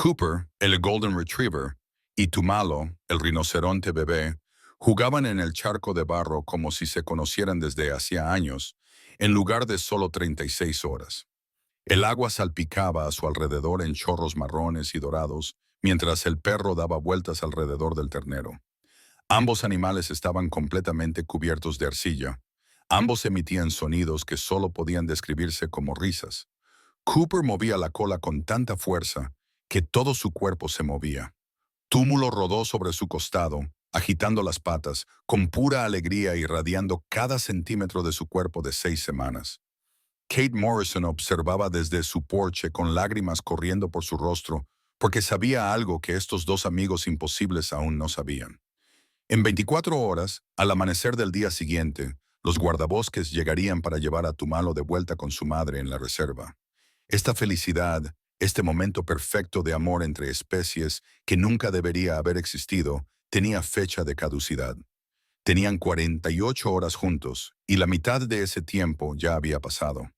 Cooper, el Golden Retriever, y Tumalo, el rinoceronte bebé, jugaban en el charco de barro como si se conocieran desde hacía años, en lugar de solo 36 horas. El agua salpicaba a su alrededor en chorros marrones y dorados, mientras el perro daba vueltas alrededor del ternero. Ambos animales estaban completamente cubiertos de arcilla. Ambos emitían sonidos que solo podían describirse como risas. Cooper movía la cola con tanta fuerza que todo su cuerpo se movía. Túmulo rodó sobre su costado, agitando las patas, con pura alegría irradiando cada centímetro de su cuerpo de 6 semanas. Kate Morrison observaba desde su porche con lágrimas corriendo por su rostro, porque sabía algo que estos dos amigos imposibles aún no sabían. En 24 horas, al amanecer del día siguiente, los guardabosques llegarían para llevar a Tumalo de vuelta con su madre en la reserva. Esta felicidad, este momento perfecto de amor entre especies que nunca debería haber existido, tenía fecha de caducidad. Tenían 48 horas juntos, y la mitad de ese tiempo ya había pasado.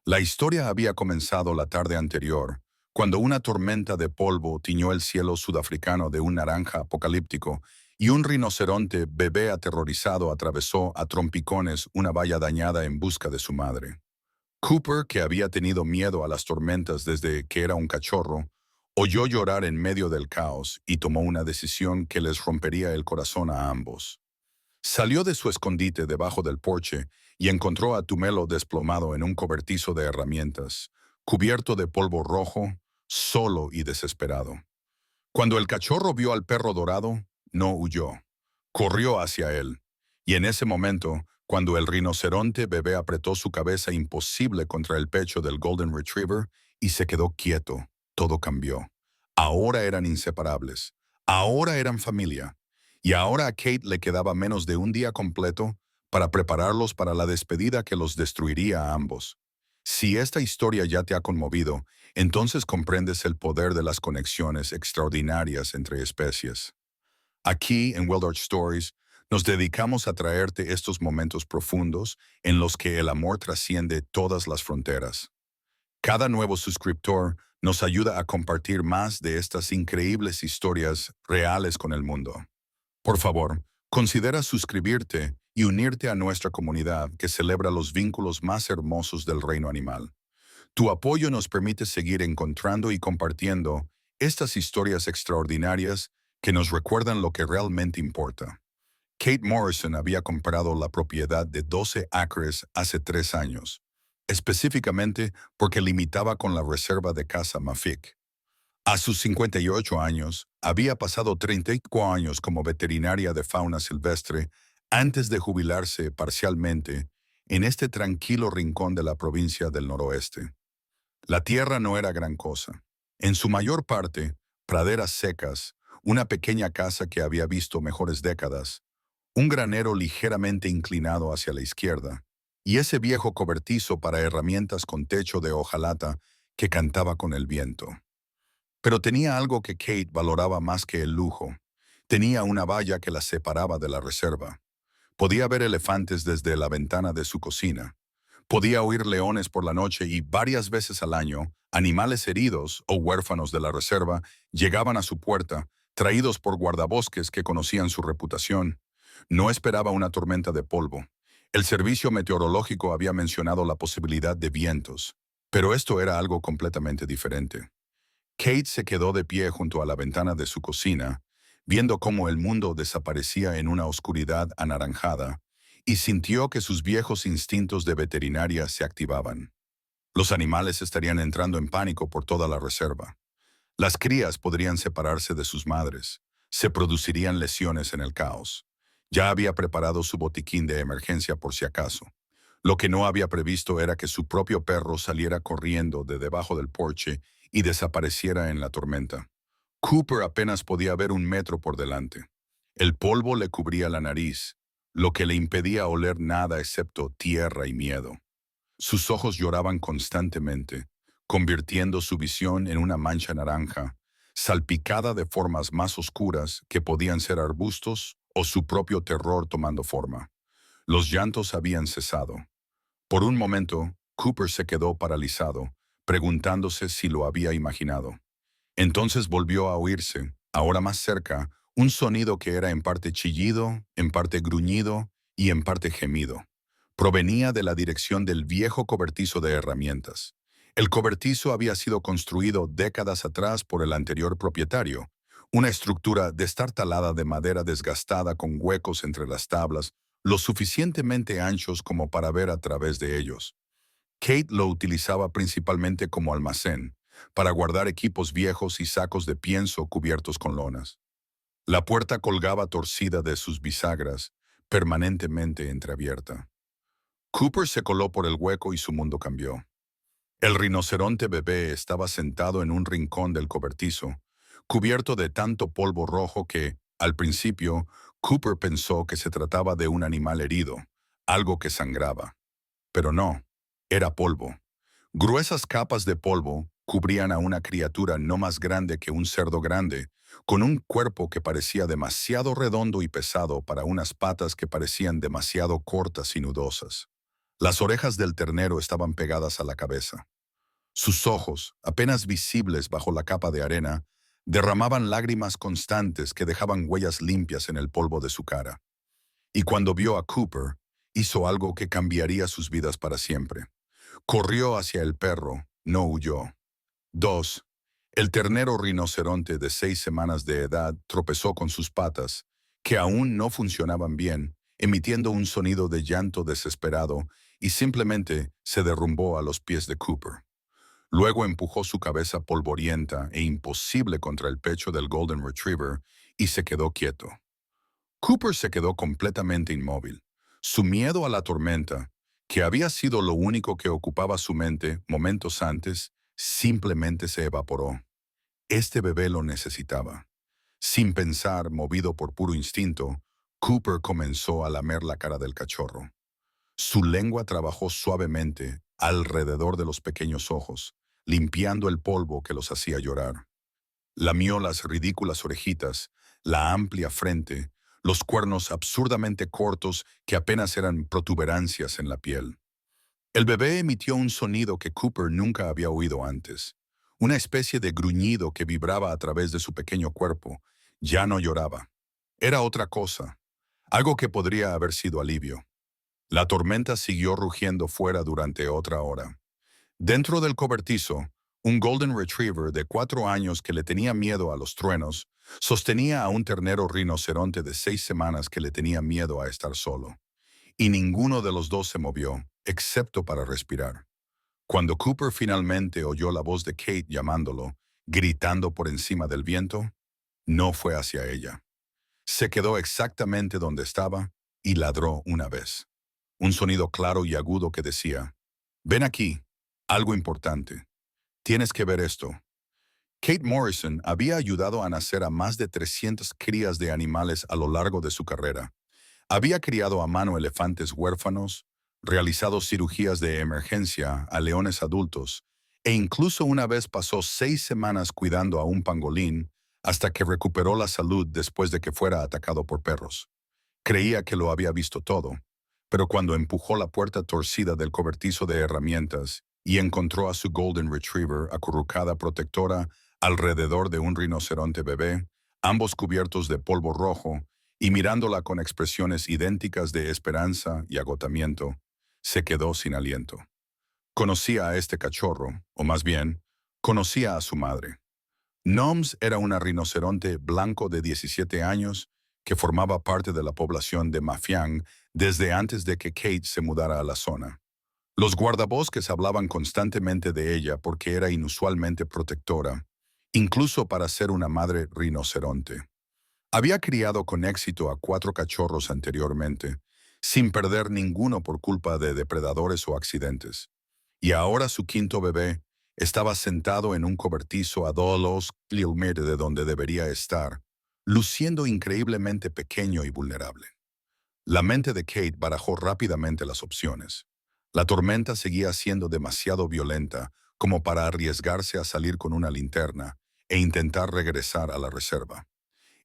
La historia había comenzado la tarde anterior, cuando una tormenta de polvo tiñó el cielo sudafricano de un naranja apocalíptico y un rinoceronte bebé aterrorizado atravesó a trompicones una valla dañada en busca de su madre. Cooper, que había tenido miedo a las tormentas desde que era un cachorro, oyó llorar en medio del caos y tomó una decisión que les rompería el corazón a ambos. Salió de su escondite debajo del porche y encontró a Tumelo desplomado en un cobertizo de herramientas, cubierto de polvo rojo, solo y desesperado. Cuando el cachorro vio al perro dorado, no huyó. Corrió hacia él. Y en ese momento, cuando el rinoceronte bebé apretó su cabeza imposible contra el pecho del Golden Retriever y se quedó quieto, todo cambió. Ahora eran inseparables. Ahora eran familia. Y ahora a Kate le quedaba menos de un día completo para prepararlos para la despedida que los destruiría a ambos. Si esta historia ya te ha conmovido, entonces comprendes el poder de las conexiones extraordinarias entre especies. Aquí, en Wild Art Stories, nos dedicamos a traerte estos momentos profundos en los que el amor trasciende todas las fronteras. Cada nuevo suscriptor nos ayuda a compartir más de estas increíbles historias reales con el mundo. Por favor, considera suscribirte y unirte a nuestra comunidad que celebra los vínculos más hermosos del reino animal. Tu apoyo nos permite seguir encontrando y compartiendo estas historias extraordinarias que nos recuerdan lo que realmente importa. Kate Morrison había comprado la propiedad de 12 acres hace 3 años, específicamente porque limitaba con la reserva de caza Mafik. A sus 58 años, había pasado 34 años como veterinaria de fauna silvestre antes de jubilarse parcialmente en este tranquilo rincón de la provincia del noroeste. La tierra no era gran cosa. En su mayor parte, praderas secas, una pequeña casa que había visto mejores décadas, un granero ligeramente inclinado hacia la izquierda, y ese viejo cobertizo para herramientas con techo de hojalata que cantaba con el viento. Pero tenía algo que Kate valoraba más que el lujo. Tenía una valla que la separaba de la reserva. Podía ver elefantes desde la ventana de su cocina. Podía oír leones por la noche y varias veces al año, animales heridos o huérfanos de la reserva llegaban a su puerta, traídos por guardabosques que conocían su reputación. No esperaba una tormenta de polvo. El servicio meteorológico había mencionado la posibilidad de vientos, pero esto era algo completamente diferente. Kate se quedó de pie junto a la ventana de su cocina, viendo cómo el mundo desaparecía en una oscuridad anaranjada, y sintió que sus viejos instintos de veterinaria se activaban. Los animales estarían entrando en pánico por toda la reserva. Las crías podrían separarse de sus madres. Se producirían lesiones en el caos. Ya había preparado su botiquín de emergencia por si acaso. Lo que no había previsto era que su propio perro saliera corriendo de debajo del porche y desapareciera en la tormenta. Cooper apenas podía ver 1 metro por delante. El polvo le cubría la nariz, lo que le impedía oler nada excepto tierra y miedo. Sus ojos lloraban constantemente, convirtiendo su visión en una mancha naranja, salpicada de formas más oscuras que podían ser arbustos o su propio terror tomando forma. Los llantos habían cesado. Por un momento, Cooper se quedó paralizado, preguntándose si lo había imaginado. Entonces volvió a oírse, ahora más cerca, un sonido que era en parte chillido, en parte gruñido y en parte gemido. Provenía de la dirección del viejo cobertizo de herramientas. El cobertizo había sido construido décadas atrás por el anterior propietario, una estructura destartalada de madera desgastada con huecos entre las tablas, lo suficientemente anchos como para ver a través de ellos. Kate lo utilizaba principalmente como almacén, para guardar equipos viejos y sacos de pienso cubiertos con lonas. La puerta colgaba torcida de sus bisagras, permanentemente entreabierta. Cooper se coló por el hueco y su mundo cambió. El rinoceronte bebé estaba sentado en un rincón del cobertizo, cubierto de tanto polvo rojo que, al principio, Cooper pensó que se trataba de un animal herido, algo que sangraba. Pero no, era polvo. Gruesas capas de polvo cubrían a una criatura no más grande que un cerdo grande, con un cuerpo que parecía demasiado redondo y pesado para unas patas que parecían demasiado cortas y nudosas. Las orejas del ternero estaban pegadas a la cabeza. Sus ojos, apenas visibles bajo la capa de arena, derramaban lágrimas constantes que dejaban huellas limpias en el polvo de su cara. Y cuando vio a Cooper, hizo algo que cambiaría sus vidas para siempre. Corrió hacia el perro, no huyó. 2. El ternero rinoceronte de 6 semanas de edad tropezó con sus patas, que aún no funcionaban bien, emitiendo un sonido de llanto desesperado, y simplemente se derrumbó a los pies de Cooper. Luego empujó su cabeza polvorienta e imposible contra el pecho del Golden Retriever y se quedó quieto. Cooper se quedó completamente inmóvil. Su miedo a la tormenta, que había sido lo único que ocupaba su mente momentos antes, simplemente se evaporó. Este bebé lo necesitaba. Sin pensar, movido por puro instinto, Cooper comenzó a lamer la cara del cachorro. Su lengua trabajó suavemente alrededor de los pequeños ojos, limpiando el polvo que los hacía llorar. Lamió las ridículas orejitas, la amplia frente, los cuernos absurdamente cortos que apenas eran protuberancias en la piel. El bebé emitió un sonido que Cooper nunca había oído antes, una especie de gruñido que vibraba a través de su pequeño cuerpo. Ya no lloraba. Era otra cosa, algo que podría haber sido alivio. La tormenta siguió rugiendo fuera durante otra hora. Dentro del cobertizo, un Golden Retriever de 4 años que le tenía miedo a los truenos, sostenía a un ternero rinoceronte de 6 semanas que le tenía miedo a estar solo. Y ninguno de los dos se movió, excepto para respirar. Cuando Cooper finalmente oyó la voz de Kate llamándolo, gritando por encima del viento, no fue hacia ella. Se quedó exactamente donde estaba y ladró una vez. Un sonido claro y agudo que decía, «Ven aquí, algo importante. Tienes que ver esto». Kate Morrison había ayudado a nacer a más de 300 crías de animales a lo largo de su carrera. Había criado a mano elefantes huérfanos, realizado cirugías de emergencia a leones adultos, e incluso una vez pasó 6 semanas cuidando a un pangolín hasta que recuperó la salud después de que fuera atacado por perros. Creía que lo había visto todo, pero cuando empujó la puerta torcida del cobertizo de herramientas y encontró a su Golden Retriever acurrucada protectora alrededor de un rinoceronte bebé, ambos cubiertos de polvo rojo, y mirándola con expresiones idénticas de esperanza y agotamiento, se quedó sin aliento. Conocía a este cachorro, o más bien, conocía a su madre. Noms era una rinoceronte blanco de 17 años que formaba parte de la población de Mafiang desde antes de que Kate se mudara a la zona. Los guardabosques hablaban constantemente de ella porque era inusualmente protectora, incluso para ser una madre rinoceronte. Había criado con éxito a 4 cachorros anteriormente, sin perder ninguno por culpa de depredadores o accidentes. Y ahora su quinto bebé estaba sentado en un cobertizo a 2 kilómetros de donde debería estar, luciendo increíblemente pequeño y vulnerable. La mente de Kate barajó rápidamente las opciones. La tormenta seguía siendo demasiado violenta como para arriesgarse a salir con una linterna e intentar regresar a la reserva.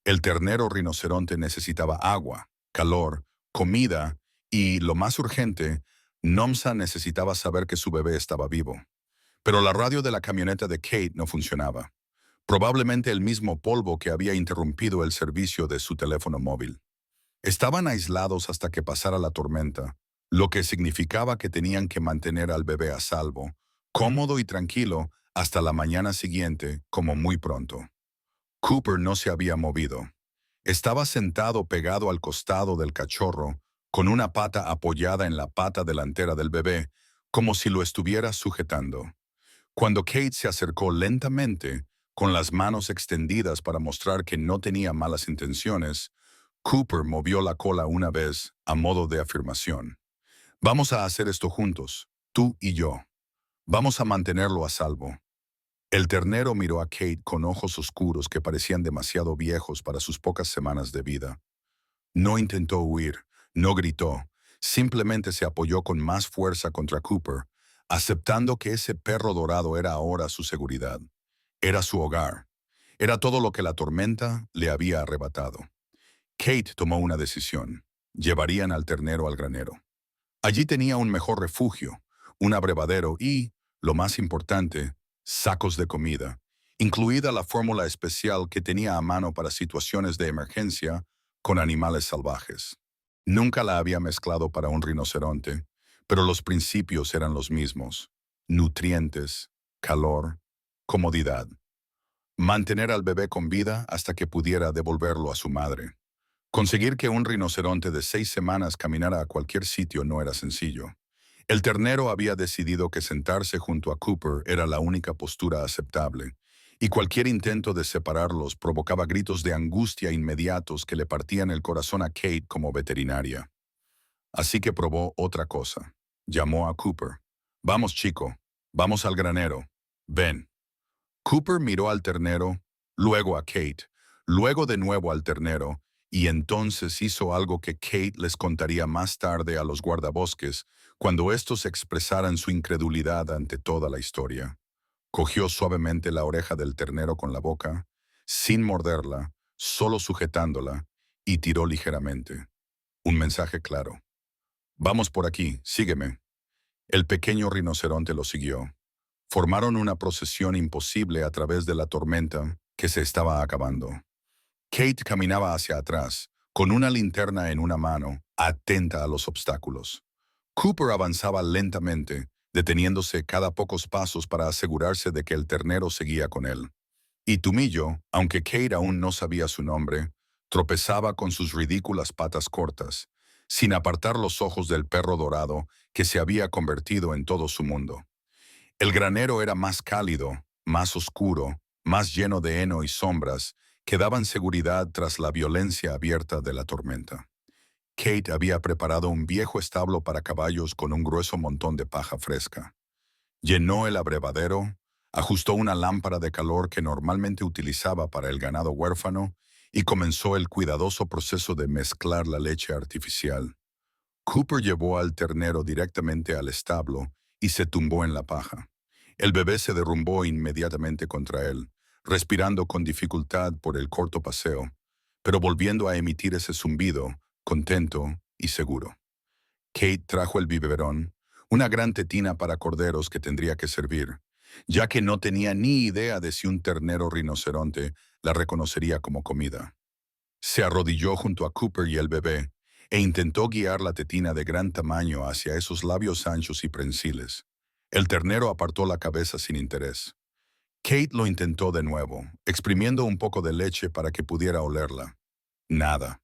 El ternero rinoceronte necesitaba agua, calor, comida y, lo más urgente, Nomsa necesitaba saber que su bebé estaba vivo. Pero la radio de la camioneta de Kate no funcionaba. probablemente el mismo polvo que había interrumpido el servicio de su teléfono móvil. Estaban aislados hasta que pasara la tormenta, lo que significaba que tenían que mantener al bebé a salvo, cómodo y tranquilo, hasta la mañana siguiente, como muy pronto. Cooper no se había movido. Estaba sentado pegado al costado del cachorro, con una pata apoyada en la pata delantera del bebé, como si lo estuviera sujetando. Cuando Kate se acercó lentamente, con las manos extendidas para mostrar que no tenía malas intenciones, Cooper movió la cola una vez, a modo de afirmación. Vamos a hacer esto juntos, tú y yo. Vamos a mantenerlo a salvo. El ternero miró a Kate con ojos oscuros que parecían demasiado viejos para sus pocas semanas de vida. No intentó huir, no gritó, simplemente se apoyó con más fuerza contra Cooper, aceptando que ese perro dorado era ahora su seguridad. Era su hogar. Era todo lo que la tormenta le había arrebatado. Kate tomó una decisión. Llevarían al ternero al granero. Allí tenía un mejor refugio, un abrevadero y, lo más importante, sacos de comida, incluida la fórmula especial que tenía a mano para situaciones de emergencia con animales salvajes. Nunca la había mezclado para un rinoceronte, pero los principios eran los mismos: nutrientes, calor, comodidad. Mantener al bebé con vida hasta que pudiera devolverlo a su madre. Conseguir que un rinoceronte de 6 semanas caminara a cualquier sitio no era sencillo. El ternero había decidido que sentarse junto a Cooper era la única postura aceptable, y cualquier intento de separarlos provocaba gritos de angustia inmediatos que le partían el corazón a Kate como veterinaria. Así que probó otra cosa. Llamó a Cooper. Vamos, chico, vamos al granero. Ven. Cooper miró al ternero, luego a Kate, luego de nuevo al ternero, y entonces hizo algo que Kate les contaría más tarde a los guardabosques, cuando estos expresaran su incredulidad ante toda la historia. Cogió suavemente la oreja del ternero con la boca, sin morderla, solo sujetándola, y tiró ligeramente. Un mensaje claro. Vamos por aquí, sígueme. El pequeño rinoceronte lo siguió. Formaron una procesión imposible a través de la tormenta que se estaba acabando. Kate caminaba hacia atrás, con una linterna en una mano, atenta a los obstáculos. Cooper avanzaba lentamente, deteniéndose cada pocos pasos para asegurarse de que el ternero seguía con él. Y Tumillo, aunque Kate aún no sabía su nombre, tropezaba con sus ridículas patas cortas, sin apartar los ojos del perro dorado que se había convertido en todo su mundo. El granero era más cálido, más oscuro, más lleno de heno y sombras que daban seguridad tras la violencia abierta de la tormenta. Kate había preparado un viejo establo para caballos con un grueso montón de paja fresca. Llenó el abrevadero, ajustó una lámpara de calor que normalmente utilizaba para el ganado huérfano y comenzó el cuidadoso proceso de mezclar la leche artificial. Cooper llevó al ternero directamente al establo y se tumbó en la paja. El bebé se derrumbó inmediatamente contra él, respirando con dificultad por el corto paseo, pero volviendo a emitir ese zumbido, contento y seguro. Kate trajo el biberón, una gran tetina para corderos que tendría que servir, ya que no tenía ni idea de si un ternero rinoceronte la reconocería como comida. Se arrodilló junto a Cooper y el bebé e intentó guiar la tetina de gran tamaño hacia esos labios anchos y prensiles. El ternero apartó la cabeza sin interés. Kate lo intentó de nuevo, exprimiendo un poco de leche para que pudiera olerla. Nada.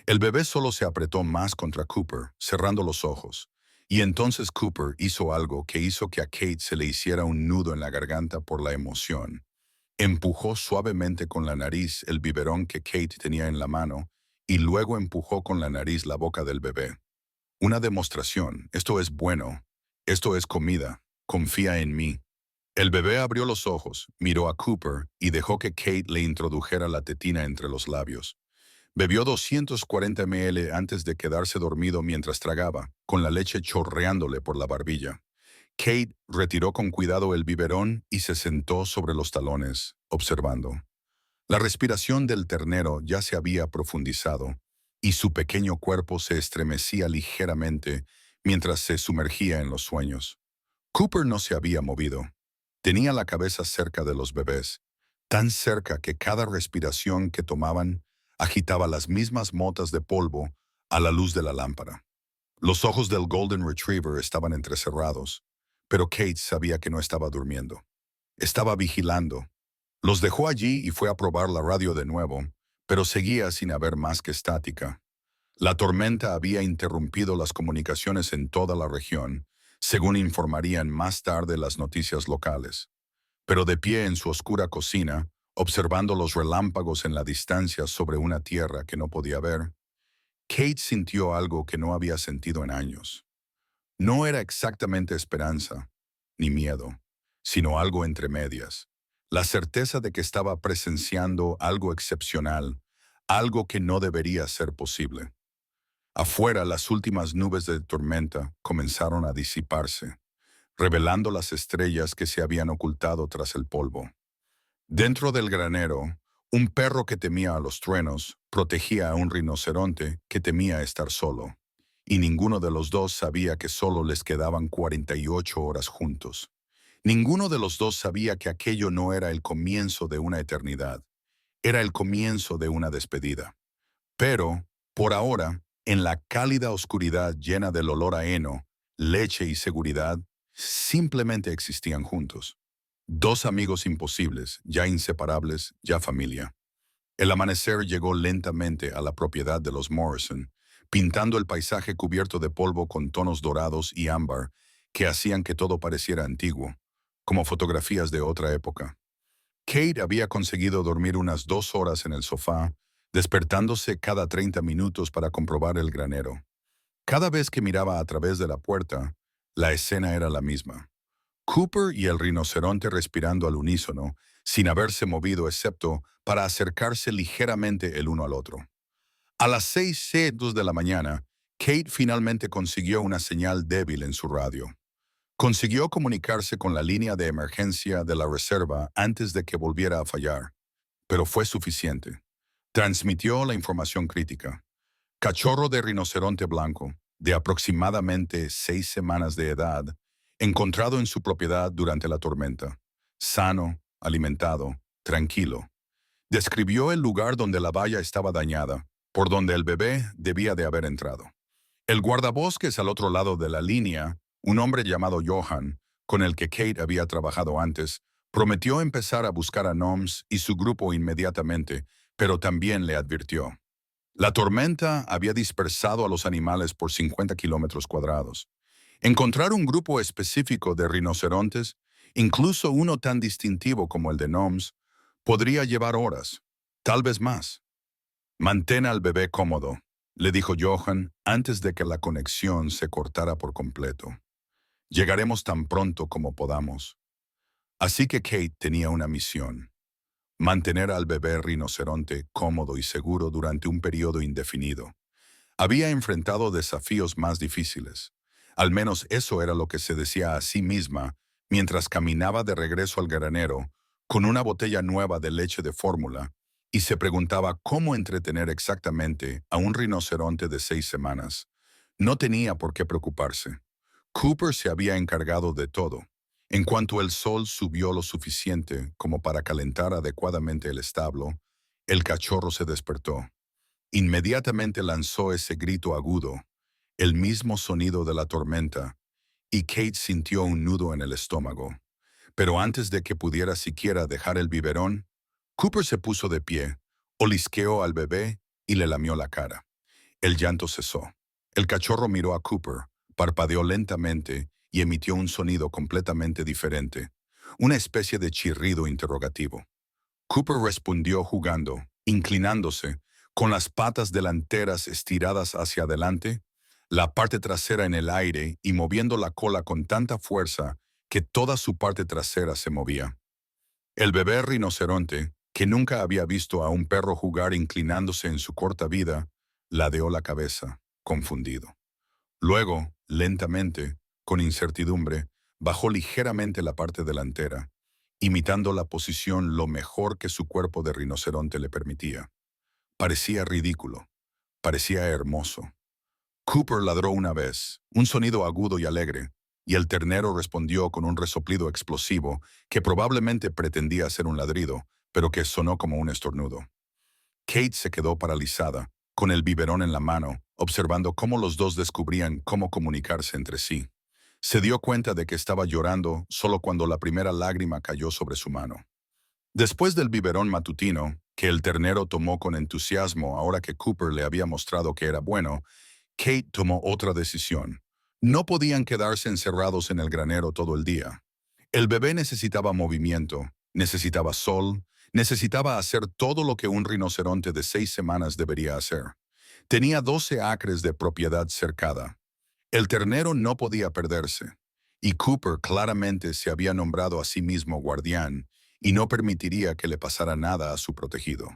El bebé solo se apretó más contra Cooper, cerrando los ojos. Y entonces Cooper hizo algo que hizo que a Kate se le hiciera un nudo en la garganta por la emoción. Empujó suavemente con la nariz el biberón que Kate tenía en la mano y luego empujó con la nariz la boca del bebé. Una demostración. Esto es bueno. Esto es comida. Confía en mí. El bebé abrió los ojos, miró a Cooper y dejó que Kate le introdujera la tetina entre los labios. Bebió 240 ml antes de quedarse dormido mientras tragaba, con la leche chorreándole por la barbilla. Kate retiró con cuidado el biberón y se sentó sobre los talones, observando. La respiración del ternero ya se había profundizado, y su pequeño cuerpo se estremecía ligeramente mientras se sumergía en los sueños. Cooper no se había movido. Tenía la cabeza cerca de los bebés, tan cerca que cada respiración que tomaban agitaba las mismas motas de polvo a la luz de la lámpara. Los ojos del Golden Retriever estaban entrecerrados, pero Kate sabía que no estaba durmiendo. Estaba vigilando. Los dejó allí y fue a probar la radio de nuevo, pero seguía sin haber más que estática. La tormenta había interrumpido las comunicaciones en toda la región, según informarían más tarde las noticias locales. Pero de pie en su oscura cocina, observando los relámpagos en la distancia sobre una tierra que no podía ver, Kate sintió algo que no había sentido en años. No era exactamente esperanza, ni miedo, sino algo entre medias. La certeza de que estaba presenciando algo excepcional, algo que no debería ser posible. Afuera, las últimas nubes de tormenta comenzaron a disiparse, revelando las estrellas que se habían ocultado tras el polvo. Dentro del granero, un perro que temía a los truenos protegía a un rinoceronte que temía estar solo, y ninguno de los dos sabía que solo les quedaban 48 horas juntos. Ninguno de los dos sabía que aquello no era el comienzo de una eternidad, era el comienzo de una despedida. Pero, por ahora, en la cálida oscuridad llena del olor a heno, leche y seguridad, simplemente existían juntos. Dos amigos imposibles, ya inseparables, ya familia. El amanecer llegó lentamente a la propiedad de los Morrison, pintando el paisaje cubierto de polvo con tonos dorados y ámbar que hacían que todo pareciera antiguo, como fotografías de otra época. Kate había conseguido dormir unas 2 horas en el sofá, despertándose cada 30 minutos para comprobar el granero. Cada vez que miraba a través de la puerta, la escena era la misma. Cooper y el rinoceronte respirando al unísono, sin haberse movido excepto para acercarse ligeramente el uno al otro. A las 6:02 de la mañana, Kate finalmente consiguió una señal débil en su radio. Consiguió comunicarse con la línea de emergencia de la reserva antes de que volviera a fallar, pero fue suficiente. Transmitió la información crítica. Cachorro de rinoceronte blanco, de aproximadamente 6 semanas de edad, encontrado en su propiedad durante la tormenta. Sano, alimentado, tranquilo. Describió el lugar donde la valla estaba dañada, por donde el bebé debía de haber entrado. El guardabosques al otro lado de la línea, un hombre llamado Johan, con el que Kate había trabajado antes, prometió empezar a buscar a Noms y su grupo inmediatamente, pero también le advirtió. La tormenta había dispersado a los animales por 50 kilómetros cuadrados. Encontrar un grupo específico de rinocerontes, incluso uno tan distintivo como el de Noms, podría llevar horas, tal vez más. Mantén al bebé cómodo, le dijo Johan antes de que la conexión se cortara por completo. Llegaremos tan pronto como podamos. Así que Kate tenía una misión: mantener al bebé rinoceronte cómodo y seguro durante un periodo indefinido. Había enfrentado desafíos más difíciles. Al menos eso era lo que se decía a sí misma mientras caminaba de regreso al granero con una botella nueva de leche de fórmula y se preguntaba cómo entretener exactamente a un rinoceronte de 6 semanas. No tenía por qué preocuparse. Cooper se había encargado de todo. En cuanto el sol subió lo suficiente como para calentar adecuadamente el establo, el cachorro se despertó. Inmediatamente lanzó ese grito agudo, el mismo sonido de la tormenta, y Kate sintió un nudo en el estómago. Pero antes de que pudiera siquiera dejar el biberón, Cooper se puso de pie, olisqueó al bebé y le lamió la cara. El llanto cesó. El cachorro miró a Cooper, parpadeó lentamente y emitió un sonido completamente diferente, una especie de chirrido interrogativo. Cooper respondió jugando, inclinándose, con las patas delanteras estiradas hacia adelante, la parte trasera en el aire y moviendo la cola con tanta fuerza que toda su parte trasera se movía. El bebé rinoceronte, que nunca había visto a un perro jugar inclinándose en su corta vida, ladeó la cabeza, confundido. Luego, lentamente, con incertidumbre, bajó ligeramente la parte delantera, imitando la posición lo mejor que su cuerpo de rinoceronte le permitía. Parecía ridículo, parecía hermoso. Cooper ladró una vez, un sonido agudo y alegre, y el ternero respondió con un resoplido explosivo que probablemente pretendía ser un ladrido, pero que sonó como un estornudo. Kate se quedó paralizada, con el biberón en la mano, observando cómo los dos descubrían cómo comunicarse entre sí. Se dio cuenta de que estaba llorando solo cuando la primera lágrima cayó sobre su mano. Después del biberón matutino, que el ternero tomó con entusiasmo ahora que Cooper le había mostrado que era bueno, Kate tomó otra decisión. No podían quedarse encerrados en el granero todo el día. El bebé necesitaba movimiento, necesitaba sol, necesitaba hacer todo lo que un rinoceronte de 6 semanas debería hacer. Tenía 12 acres de propiedad cercada. El ternero no podía perderse, y Cooper claramente se había nombrado a sí mismo guardián y no permitiría que le pasara nada a su protegido.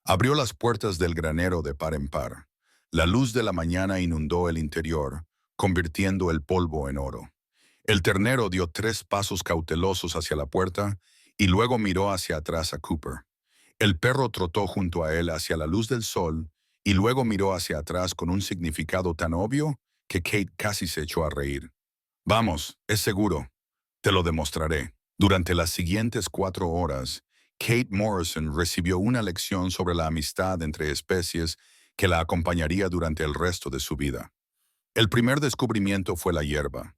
Abrió las puertas del granero de par en par. La luz de la mañana inundó el interior, convirtiendo el polvo en oro. El ternero dio 3 pasos cautelosos hacia la puerta y luego miró hacia atrás a Cooper. El perro trotó junto a él hacia la luz del sol y luego miró hacia atrás con un significado tan obvio que Kate casi se echó a reír. Vamos, es seguro. Te lo demostraré. Durante las siguientes 4 horas, Kate Morrison recibió una lección sobre la amistad entre especies que la acompañaría durante el resto de su vida. El primer descubrimiento fue la hierba.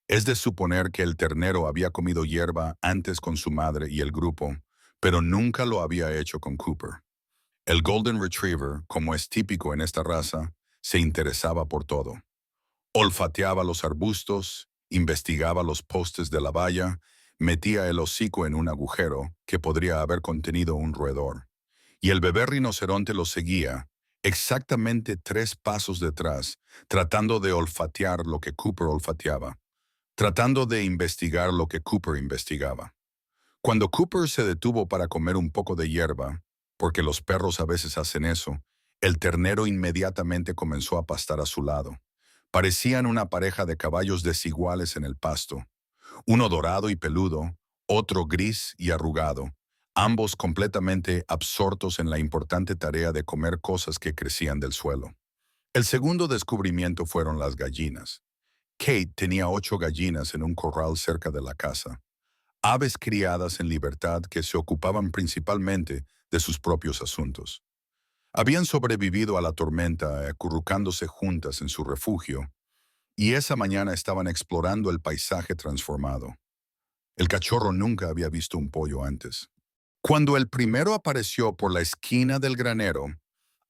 Es de suponer que el ternero había comido hierba antes con su madre y el grupo, pero nunca lo había hecho con Cooper. El Golden Retriever, como es típico en esta raza, se interesaba por todo. Olfateaba los arbustos, investigaba los postes de la valla, metía el hocico en un agujero que podría haber contenido un roedor. Y el bebé rinoceronte lo seguía, exactamente 3 pasos detrás, tratando de olfatear lo que Cooper olfateaba, tratando de investigar lo que Cooper investigaba. Cuando Cooper se detuvo para comer un poco de hierba, porque los perros a veces hacen eso, el ternero inmediatamente comenzó a pastar a su lado. Parecían una pareja de caballos desiguales en el pasto, uno dorado y peludo, otro gris y arrugado, ambos completamente absortos en la importante tarea de comer cosas que crecían del suelo. El segundo descubrimiento fueron las gallinas. Kate tenía 8 gallinas en un corral cerca de la casa, aves criadas en libertad que se ocupaban principalmente de sus propios asuntos. Habían sobrevivido a la tormenta acurrucándose juntas en su refugio, y esa mañana estaban explorando el paisaje transformado. El cachorro nunca había visto un pollo antes. Cuando el primero apareció por la esquina del granero,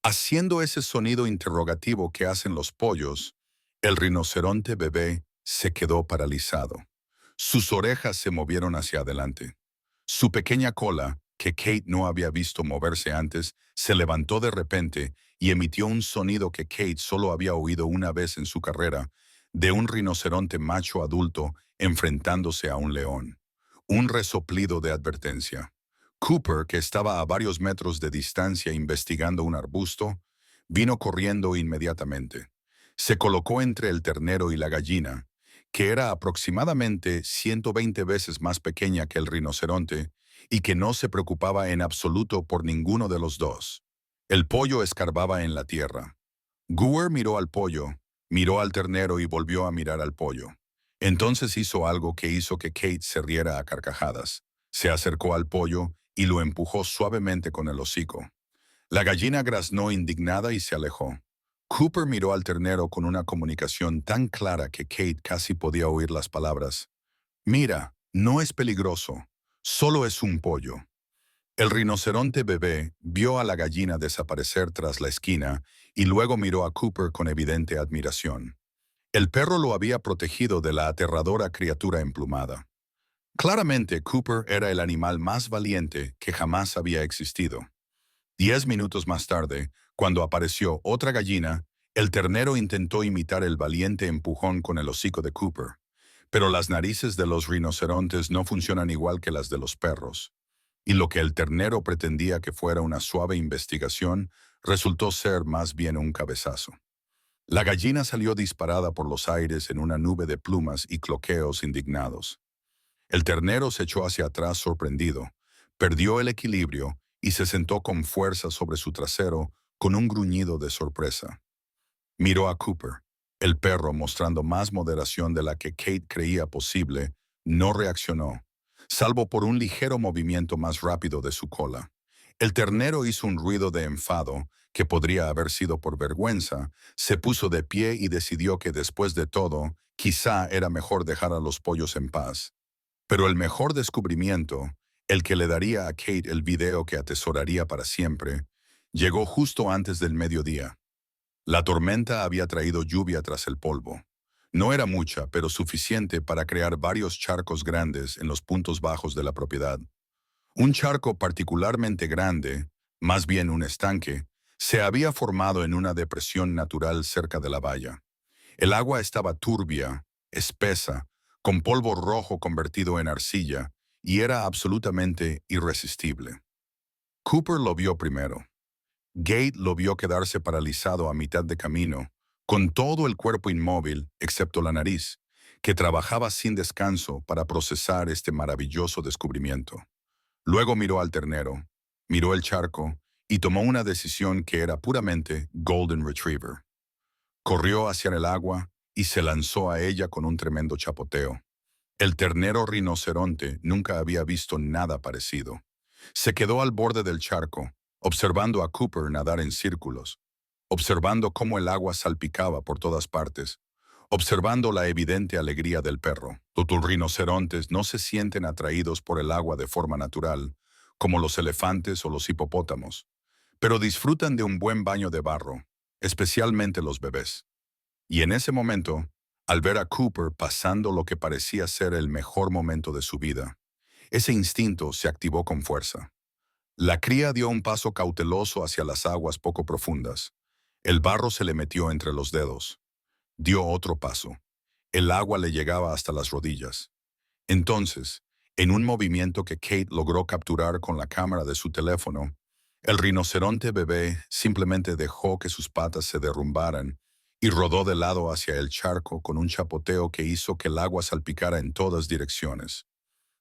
haciendo ese sonido interrogativo que hacen los pollos, el rinoceronte bebé se quedó paralizado. Sus orejas se movieron hacia adelante. Su pequeña cola, que Kate no había visto moverse antes, se levantó de repente y emitió un sonido que Kate solo había oído una vez en su carrera, de un rinoceronte macho adulto enfrentándose a un león. Un resoplido de advertencia. Cooper, que estaba a varios metros de distancia investigando un arbusto, vino corriendo inmediatamente. Se colocó entre el ternero y la gallina, que era aproximadamente 120 veces más pequeña que el rinoceronte y que no se preocupaba en absoluto por ninguno de los dos. El pollo escarbaba en la tierra. Gower miró al pollo, miró al ternero y volvió a mirar al pollo. Entonces hizo algo que hizo que Kate se riera a carcajadas. Se acercó al pollo y lo empujó suavemente con el hocico. La gallina graznó indignada y se alejó. Cooper miró al ternero con una comunicación tan clara que Kate casi podía oír las palabras. Mira, no es peligroso, solo es un pollo. El rinoceronte bebé vio a la gallina desaparecer tras la esquina y luego miró a Cooper con evidente admiración. El perro lo había protegido de la aterradora criatura emplumada. Claramente, Cooper era el animal más valiente que jamás había existido. 10 minutos más tarde, cuando apareció otra gallina, el ternero intentó imitar el valiente empujón con el hocico de Cooper. Pero las narices de los rinocerontes no funcionan igual que las de los perros. Y lo que el ternero pretendía que fuera una suave investigación, resultó ser más bien un cabezazo. La gallina salió disparada por los aires en una nube de plumas y cloqueos indignados. El ternero se echó hacia atrás sorprendido, perdió el equilibrio y se sentó con fuerza sobre su trasero con un gruñido de sorpresa. Miró a Cooper. El perro, mostrando más moderación de la que Kate creía posible, no reaccionó. salvo por un ligero movimiento más rápido de su cola. El ternero hizo un ruido de enfado, que podría haber sido por vergüenza, se puso de pie y decidió que después de todo, quizá era mejor dejar a los pollos en paz. Pero el mejor descubrimiento, el que le daría a Kate el video que atesoraría para siempre, llegó justo antes del mediodía. La tormenta había traído lluvia tras el polvo. No era mucha, pero suficiente para crear varios charcos grandes en los puntos bajos de la propiedad. Un charco particularmente grande, más bien un estanque, se había formado en una depresión natural cerca de la valla. El agua estaba turbia, espesa, con polvo rojo convertido en arcilla, y era absolutamente irresistible. Cooper lo vio primero. Gate lo vio quedarse paralizado a mitad de camino, con todo el cuerpo inmóvil, excepto la nariz, que trabajaba sin descanso para procesar este maravilloso descubrimiento. Luego miró al ternero, miró el charco y tomó una decisión que era puramente Golden Retriever. Corrió hacia el agua y se lanzó a ella con un tremendo chapoteo. El ternero rinoceronte nunca había visto nada parecido. Se quedó al borde del charco, observando a Cooper nadar en círculos, observando cómo el agua salpicaba por todas partes, observando la evidente alegría del perro. Los rinocerontes no se sienten atraídos por el agua de forma natural, como los elefantes o los hipopótamos, pero disfrutan de un buen baño de barro, especialmente los bebés. Y en ese momento, al ver a Cooper pasando lo que parecía ser el mejor momento de su vida, ese instinto se activó con fuerza. La cría dio un paso cauteloso hacia las aguas poco profundas. El barro se le metió entre los dedos. Dio otro paso. El agua le llegaba hasta las rodillas. Entonces, en un movimiento que Kate logró capturar con la cámara de su teléfono, el rinoceronte bebé simplemente dejó que sus patas se derrumbaran y rodó de lado hacia el charco con un chapoteo que hizo que el agua salpicara en todas direcciones.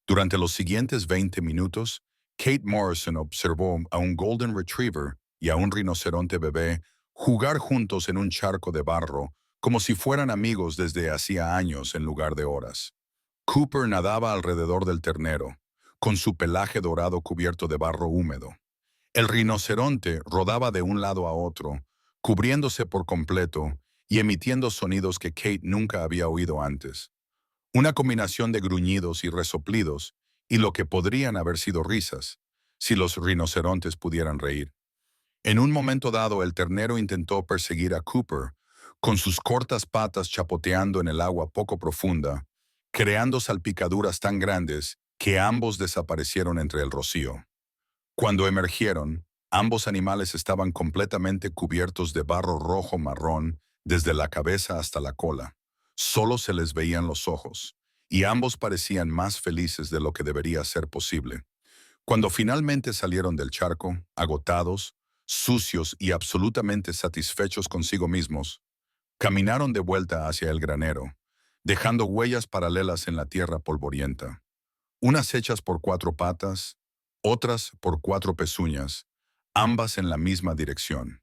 Durante los siguientes 20 minutos, Kate Morrison observó a un Golden Retriever y a un rinoceronte bebé jugar juntos en un charco de barro, como si fueran amigos desde hacía años en lugar de horas. Cooper nadaba alrededor del ternero, con su pelaje dorado cubierto de barro húmedo. El rinoceronte rodaba de un lado a otro, cubriéndose por completo y emitiendo sonidos que Kate nunca había oído antes. Una combinación de gruñidos y resoplidos, y lo que podrían haber sido risas, si los rinocerontes pudieran reír. En un momento dado, el ternero intentó perseguir a Cooper, con sus cortas patas chapoteando en el agua poco profunda, creando salpicaduras tan grandes que ambos desaparecieron entre el rocío. Cuando emergieron, ambos animales estaban completamente cubiertos de barro rojo marrón desde la cabeza hasta la cola. Solo se les veían los ojos, y ambos parecían más felices de lo que debería ser posible. Cuando finalmente salieron del charco, agotados, sucios y absolutamente satisfechos consigo mismos, caminaron de vuelta hacia el granero, dejando huellas paralelas en la tierra polvorienta, unas hechas por 4 patas, otras por 4 pezuñas, ambas en la misma dirección.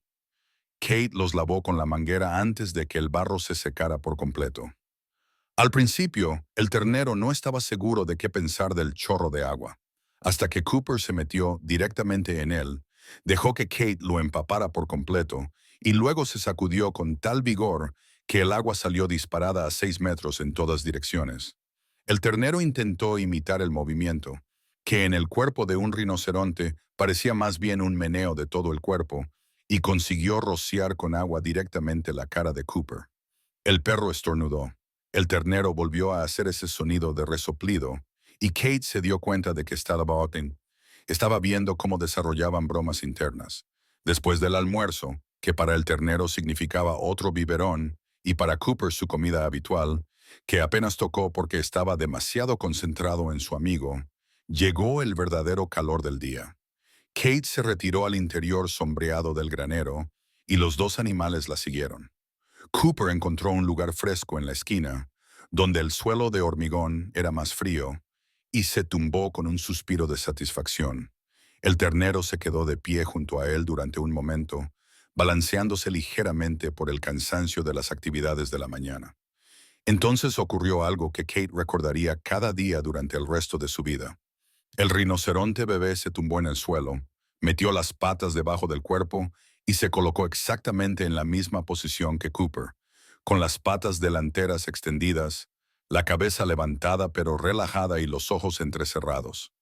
Kate los lavó con la manguera antes de que el barro se secara por completo. Al principio, el ternero no estaba seguro de qué pensar del chorro de agua. Hasta que Cooper se metió directamente en él, dejó que Kate lo empapara por completo y luego se sacudió con tal vigor que el agua salió disparada a 6 metros en todas direcciones. El ternero intentó imitar el movimiento, que en el cuerpo de un rinoceronte parecía más bien un meneo de todo el cuerpo, y consiguió rociar con agua directamente la cara de Cooper. El perro estornudó. El ternero volvió a hacer ese sonido de resoplido, y Kate se dio cuenta de que estaba viendo cómo desarrollaban bromas internas. Después del almuerzo, que para el ternero significaba otro biberón, y para Cooper su comida habitual, que apenas tocó porque estaba demasiado concentrado en su amigo, llegó el verdadero calor del día. Kate se retiró al interior sombreado del granero, y los dos animales la siguieron. Cooper encontró un lugar fresco en la esquina, donde el suelo de hormigón era más frío, y se tumbó con un suspiro de satisfacción. El ternero se quedó de pie junto a él durante un momento, balanceándose ligeramente por el cansancio de las actividades de la mañana. Entonces ocurrió algo que Kate recordaría cada día durante el resto de su vida. El rinoceronte bebé se tumbó en el suelo, metió las patas debajo del cuerpo y se colocó exactamente en la misma posición que Cooper, con las patas delanteras extendidas, la cabeza levantada pero relajada y los ojos entrecerrados.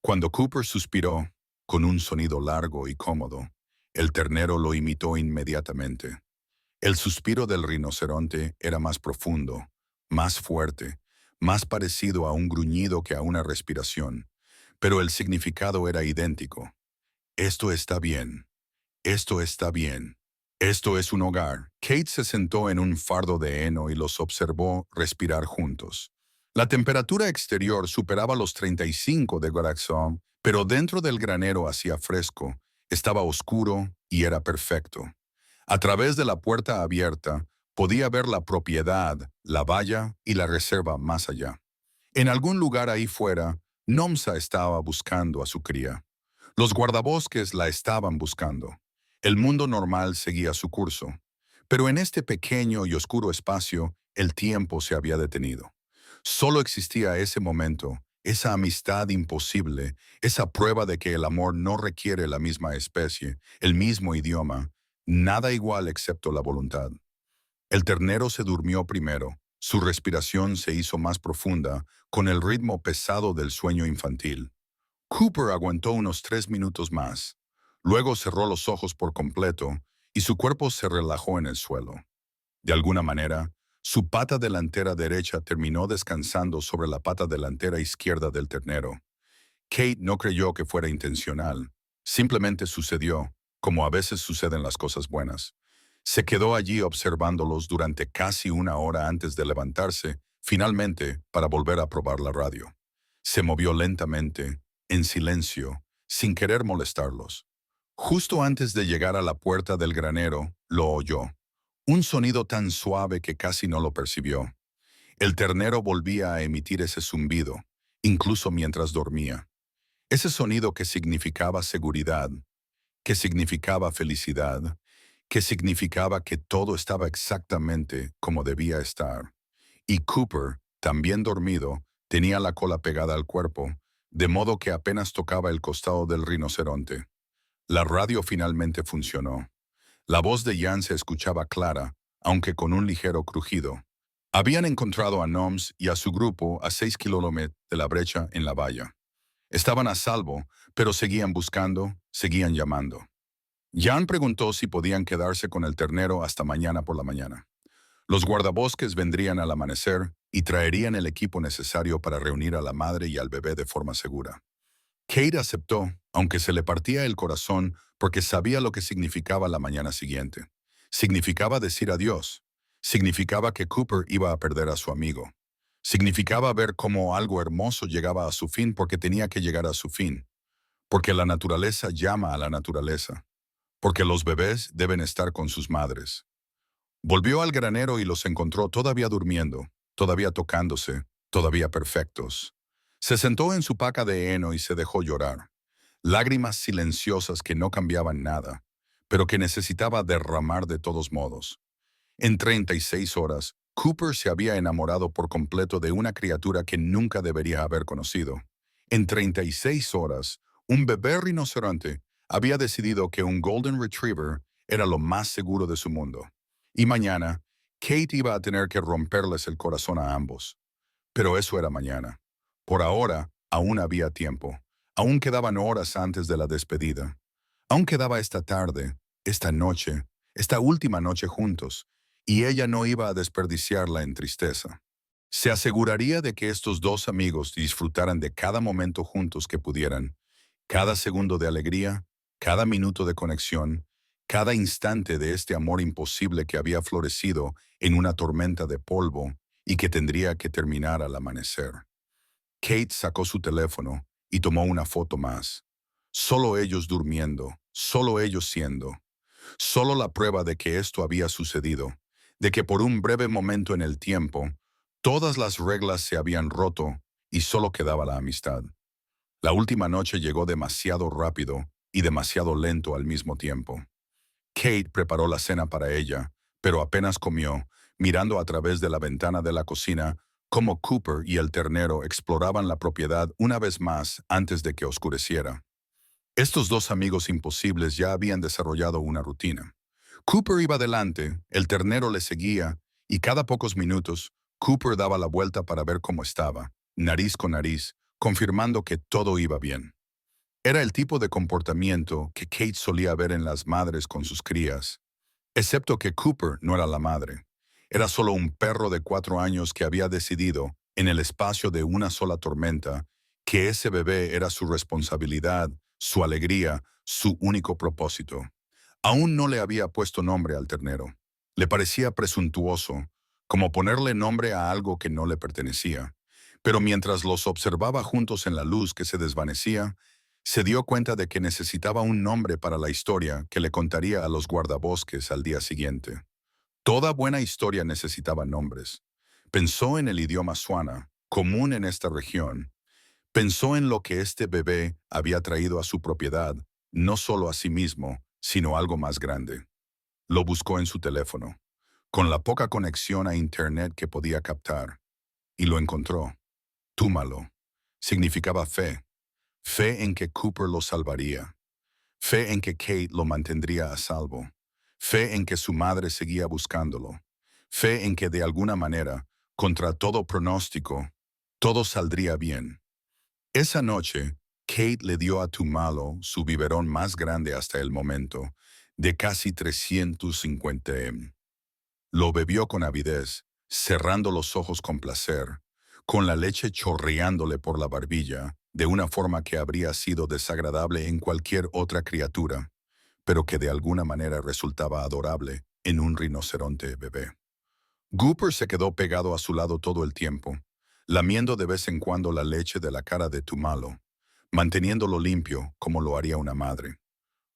Cuando Cooper suspiró, con un sonido largo y cómodo, el ternero lo imitó inmediatamente. El suspiro del rinoceronte era más profundo, más fuerte, más parecido a un gruñido que a una respiración, pero el significado era idéntico. Esto está bien. Esto está bien. Esto es un hogar. Kate se sentó en un fardo de heno y los observó respirar juntos. La temperatura exterior superaba los 35 de corazón, pero dentro del granero hacía fresco, estaba oscuro y era perfecto. A través de la puerta abierta, podía ver la propiedad, la valla y la reserva más allá. En algún lugar ahí fuera, Nomsa estaba buscando a su cría. Los guardabosques la estaban buscando. El mundo normal seguía su curso. Pero en este pequeño y oscuro espacio, el tiempo se había detenido. Solo existía ese momento, esa amistad imposible, esa prueba de que el amor no requiere la misma especie, el mismo idioma, nada igual excepto la voluntad. El ternero se durmió primero, su respiración se hizo más profunda, con el ritmo pesado del sueño infantil. Cooper aguantó unos 3 minutos más. Luego cerró los ojos por completo y su cuerpo se relajó en el suelo. De alguna manera, su pata delantera derecha terminó descansando sobre la pata delantera izquierda del ternero. Kate no creyó que fuera intencional. Simplemente sucedió, como a veces suceden las cosas buenas. Se quedó allí observándolos durante casi una hora antes de levantarse, finalmente, para volver a probar la radio. Se movió lentamente, en silencio, sin querer molestarlos. Justo antes de llegar a la puerta del granero, lo oyó. Un sonido tan suave que casi no lo percibió. El ternero volvía a emitir ese zumbido, incluso mientras dormía. Ese sonido que significaba seguridad, que significaba felicidad, que significaba que todo estaba exactamente como debía estar. Y Cooper, también dormido, tenía la cola pegada al cuerpo, de modo que apenas tocaba el costado del rinoceronte. La radio finalmente funcionó. La voz de Jan se escuchaba clara, aunque con un ligero crujido. Habían encontrado a Noms y a su grupo a 6 kilómetros de la brecha en la valla. Estaban a salvo, pero seguían buscando, seguían llamando. Jan preguntó si podían quedarse con el ternero hasta mañana por la mañana. Los guardabosques vendrían al amanecer y traerían el equipo necesario para reunir a la madre y al bebé de forma segura. Kate aceptó, aunque se le partía el corazón porque sabía lo que significaba la mañana siguiente. Significaba decir adiós. Significaba que Cooper iba a perder a su amigo. Significaba ver cómo algo hermoso llegaba a su fin porque tenía que llegar a su fin. Porque la naturaleza llama a la naturaleza. Porque los bebés deben estar con sus madres. Volvió al granero y los encontró todavía durmiendo, todavía tocándose, todavía perfectos. Se sentó en su paca de heno y se dejó llorar. Lágrimas silenciosas que no cambiaban nada, pero que necesitaba derramar de todos modos. En 36 horas, Cooper se había enamorado por completo de una criatura que nunca debería haber conocido. En 36 horas, un bebé rinoceronte había decidido que un Golden Retriever era lo más seguro de su mundo. Y mañana, Kate iba a tener que romperles el corazón a ambos. Pero eso era mañana. Por ahora, aún había tiempo. Aún quedaban horas antes de la despedida. Aún quedaba esta tarde, esta noche, esta última noche juntos, y ella no iba a desperdiciarla en tristeza. Se aseguraría de que estos dos amigos disfrutaran de cada momento juntos que pudieran, cada segundo de alegría, cada minuto de conexión, cada instante de este amor imposible que había florecido en una tormenta de polvo y que tendría que terminar al amanecer. Kate sacó su teléfono y tomó una foto más. Solo ellos durmiendo, solo ellos siendo. Solo la prueba de que esto había sucedido, de que por un breve momento en el tiempo, todas las reglas se habían roto y solo quedaba la amistad. La última noche llegó demasiado rápido y demasiado lento al mismo tiempo. Kate preparó la cena para ella, pero apenas comió, mirando a través de la ventana de la cocina cómo Cooper y el ternero exploraban la propiedad una vez más antes de que oscureciera. Estos dos amigos imposibles ya habían desarrollado una rutina. Cooper iba delante, el ternero le seguía, y cada pocos minutos, Cooper daba la vuelta para ver cómo estaba, nariz con nariz, confirmando que todo iba bien. Era el tipo de comportamiento que Kate solía ver en las madres con sus crías, excepto que Cooper no era la madre. Era solo un perro de 4 años que había decidido, en el espacio de una sola tormenta, que ese bebé era su responsabilidad, su alegría, su único propósito. Aún no le había puesto nombre al ternero. Le parecía presuntuoso, como ponerle nombre a algo que no le pertenecía. Pero mientras los observaba juntos en la luz que se desvanecía, se dio cuenta de que necesitaba un nombre para la historia que le contaría a los guardabosques al día siguiente. Toda buena historia necesitaba nombres. Pensó en el idioma Swana, común en esta región. Pensó en lo que este bebé había traído a su propiedad, no solo a sí mismo, sino algo más grande. Lo buscó en su teléfono, con la poca conexión a Internet que podía captar, y lo encontró. Túmalo. Significaba fe. Fe en que Cooper lo salvaría. Fe en que Kate lo mantendría a salvo. Fe en que su madre seguía buscándolo. Fe en que de alguna manera, contra todo pronóstico, todo saldría bien. Esa noche, Kate le dio a Tumalo su biberón más grande hasta el momento, de casi 350 m. Lo bebió con avidez, cerrando los ojos con placer, con la leche chorreándole por la barbilla, de una forma que habría sido desagradable en cualquier otra criatura, pero que de alguna manera resultaba adorable en un rinoceronte bebé. Cooper se quedó pegado a su lado todo el tiempo, lamiendo de vez en cuando la leche de la cara de Tumalo, manteniéndolo limpio como lo haría una madre.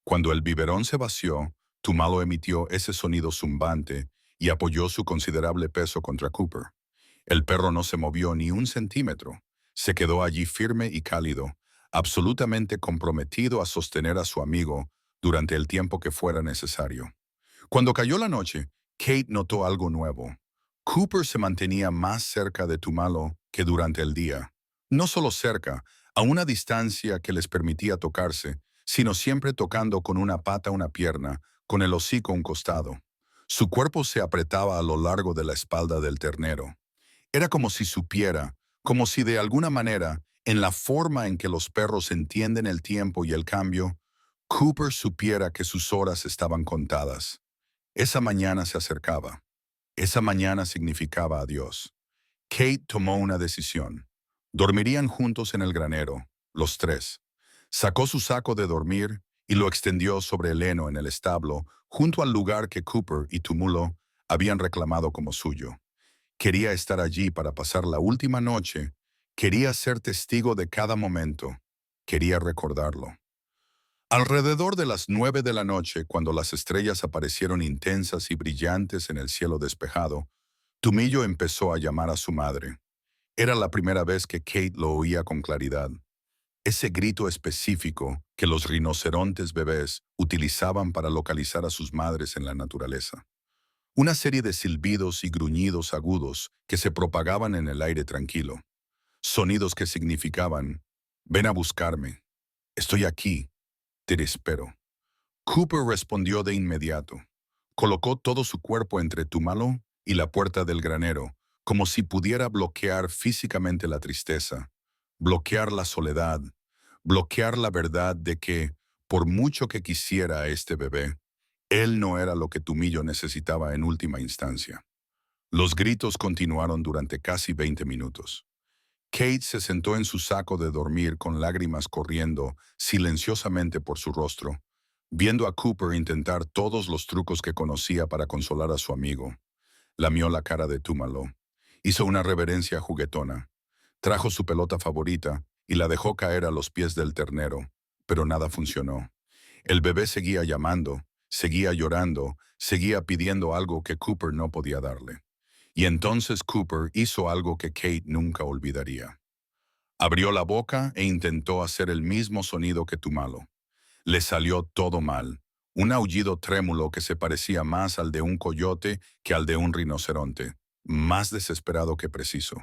Cuando el biberón se vació, Tumalo emitió ese sonido zumbante y apoyó su considerable peso contra Cooper. El perro no se movió ni un centímetro. Se quedó allí firme y cálido, absolutamente comprometido a sostener a su amigo durante el tiempo que fuera necesario. Cuando cayó la noche, Kate notó algo nuevo. Cooper se mantenía más cerca de Tumalo que durante el día. No solo cerca, a una distancia que les permitía tocarse, sino siempre tocando con una pata una pierna, con el hocico un costado. Su cuerpo se apretaba a lo largo de la espalda del ternero. Era como si supiera, como si de alguna manera, en la forma en que los perros entienden el tiempo y el cambio, Cooper supiera que sus horas estaban contadas. Esa mañana se acercaba. Esa mañana significaba adiós. Kate tomó una decisión. Dormirían juntos en el granero, los tres. Sacó su saco de dormir y lo extendió sobre el heno en el establo, junto al lugar que Cooper y Tumulo habían reclamado como suyo. Quería estar allí para pasar la última noche. Quería ser testigo de cada momento. Quería recordarlo. Alrededor de las 9 de la noche, cuando las estrellas aparecieron intensas y brillantes en el cielo despejado, Tumillo empezó a llamar a su madre. Era la primera vez que Kate lo oía con claridad. Ese grito específico que los rinocerontes bebés utilizaban para localizar a sus madres en la naturaleza. Una serie de silbidos y gruñidos agudos que se propagaban en el aire tranquilo. Sonidos que significaban, ven a buscarme, estoy aquí, te espero. Cooper respondió de inmediato. Colocó todo su cuerpo entre Tumalo y la puerta del granero, como si pudiera bloquear físicamente la tristeza, bloquear la soledad, bloquear la verdad de que, por mucho que quisiera a este bebé, él no era lo que Tumillo necesitaba en última instancia. Los gritos continuaron durante casi 20 minutos. Kate se sentó en su saco de dormir con lágrimas corriendo silenciosamente por su rostro, viendo a Cooper intentar todos los trucos que conocía para consolar a su amigo. Lamió la cara de Tumalo. Hizo una reverencia juguetona. Trajo su pelota favorita y la dejó caer a los pies del ternero, pero nada funcionó. El bebé seguía llamando, seguía llorando, seguía pidiendo algo que Cooper no podía darle. Y entonces Cooper hizo algo que Kate nunca olvidaría. Abrió la boca e intentó hacer el mismo sonido que Tumalo. Le salió todo mal. un aullido trémulo que se parecía más al de un coyote que al de un rinoceronte, más desesperado que preciso.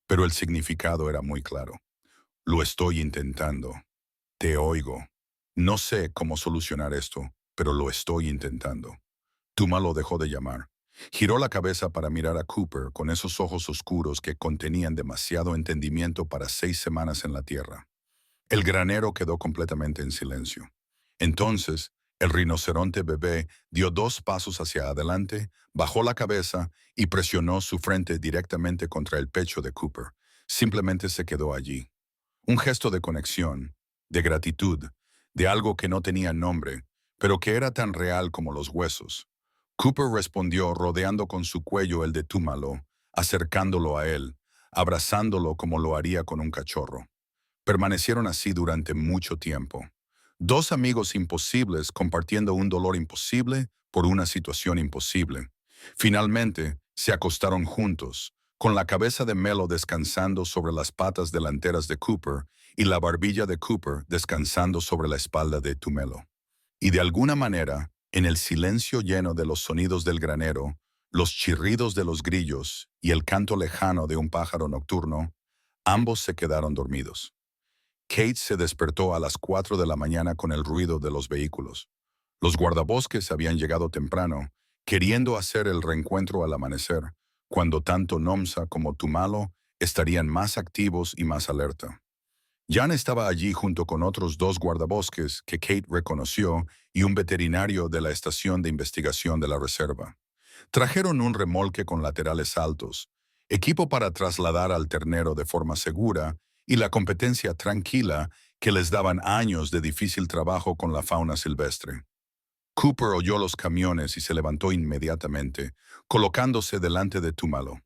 Pero el significado era muy claro. Lo estoy intentando. Te oigo. No sé cómo solucionar esto, pero lo estoy intentando. Tuma lo dejó de llamar. Giró la cabeza para mirar a Cooper con esos ojos oscuros que contenían demasiado entendimiento para 6 semanas en la tierra. El granero quedó completamente en silencio. Entonces, el rinoceronte bebé dio 2 pasos hacia adelante, bajó la cabeza y presionó su frente directamente contra el pecho de Cooper. Simplemente se quedó allí. Un gesto de conexión, de gratitud, de algo que no tenía nombre, pero que era tan real como los huesos. Cooper respondió rodeando con su cuello el de Túmalo, acercándolo a él, abrazándolo como lo haría con un cachorro. Permanecieron así durante mucho tiempo. Dos amigos imposibles compartiendo un dolor imposible por una situación imposible. Finalmente, se acostaron juntos, con la cabeza de Melo descansando sobre las patas delanteras de Cooper y la barbilla de Cooper descansando sobre la espalda de Tumelo. Y de alguna manera, en el silencio lleno de los sonidos del granero, los chirridos de los grillos y el canto lejano de un pájaro nocturno, ambos se quedaron dormidos. Kate se despertó a las 4 de la mañana con el ruido de los vehículos. Los guardabosques habían llegado temprano, queriendo hacer el reencuentro al amanecer, cuando tanto Nomsa como Tumalo estarían más activos y más alerta. Jan estaba allí junto con otros 2 guardabosques que Kate reconoció y un veterinario de la estación de investigación de la reserva. Trajeron un remolque con laterales altos, equipo para trasladar al ternero de forma segura y la competencia tranquila que les daban años de difícil trabajo con la fauna silvestre. Cooper oyó los camiones y se levantó inmediatamente, colocándose delante de Túmalo.